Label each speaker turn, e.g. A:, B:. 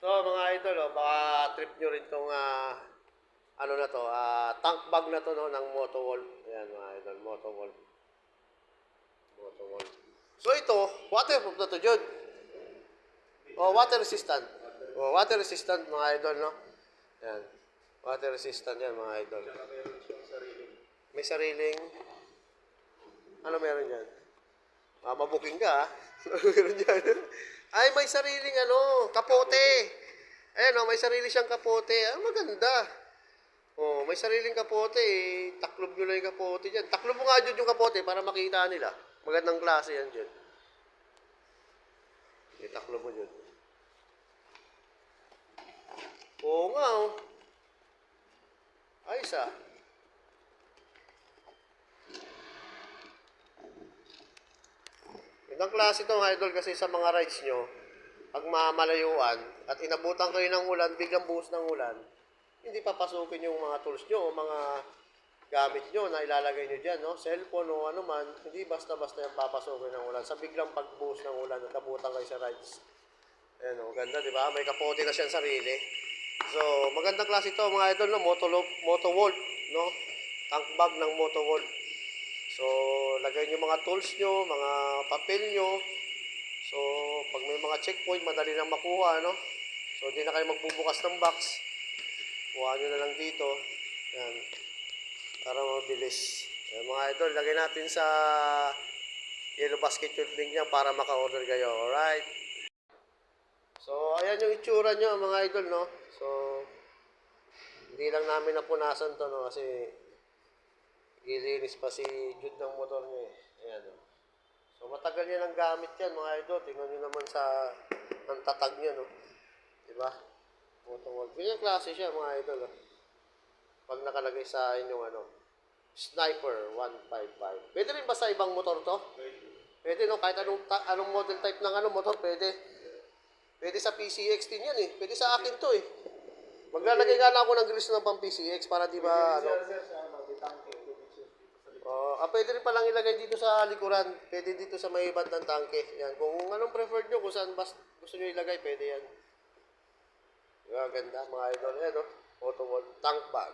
A: So mga idol, oh, baka trip nyo rin tong ano na to, tank bag na to no, ng Motowolf. Ayan mga idol, Motowolf. Motowolf. So ito, waterproof na to, Jude. Oh, water resistant. Oh, water resistant mga idol, no? Ayan. Water resistant yan mga idol. May sariling, ano meron dyan? Mabuking ka, meron dyan. Ay, may sariling ano, kapote. Ayan, oh, may sarili siyang kapote. Ah, maganda. Oh, may sariling kapote eh. Taklob nyo lang yung kapote dyan. Taklob mo nga dyan yung kapote para makita nila. Magandang klase yan dyan. Taklob mo dyan. Oo nga oh. Ayos ah. Magandang klase ito mga idol kasi sa mga rides nyo, pag mamalayuan at inabutan kayo ng ulan, biglang buhos ng ulan, hindi papasukin yung mga tools nyo o mga gamit nyo na ilalagay nyo dyan, no? Cellphone o ano man, hindi basta-basta yung papasukin ng ulan. Sa biglang pagbuhos ng ulan at nabutan kayo sa rides. Ayan o, ganda, di ba? May kapote na siyang sarili. So, magandang klase ito mga idol, no? Motowolf, no? Tank bag ng Motowolf. So, lagay nyo mga tools nyo, mga papel nyo. So, pag may mga checkpoint, madali nang makuha, no? So, hindi na kayo magbubukas ng box. Kuha nyo na lang dito. Ayan. Para mabilis. Ayan, mga idol, lagay natin sa yellow basket yung link niya para maka-order kayo. Alright? So, ayan yung itsura nyo, mga idol, no? So, hindi lang namin napunasan to, no? Kasi, gilinis pa si Jude ng motor niya, eh. Ayan, no? So, matagal yan ang gamit yan, mga idol. Tingnan nyo naman sa ang tatag niya, no? Diba? Motowolf. Ganyan klase siya, mga idol, no? Pag nakalagay sa inyong, ano, Sniper 155. Pwede rin ba sa ibang motor to? Pwede, no? Kahit anong model type ng ano, motor, pwede. Pwede sa PCX din yan, eh. Pwede sa akin to, eh. Maglalagay nga lang ako ng grease ng pang PCX para di ba, ano. Pwede rin palang ilagay dito sa likuran. Pwede dito sa may band ng tangke. Yan. Kung anong preferred nyo, kung saan gusto nyo ilagay, pwede yan. Diba, ganda mga idol. Yan, no? Motowolf tank bag.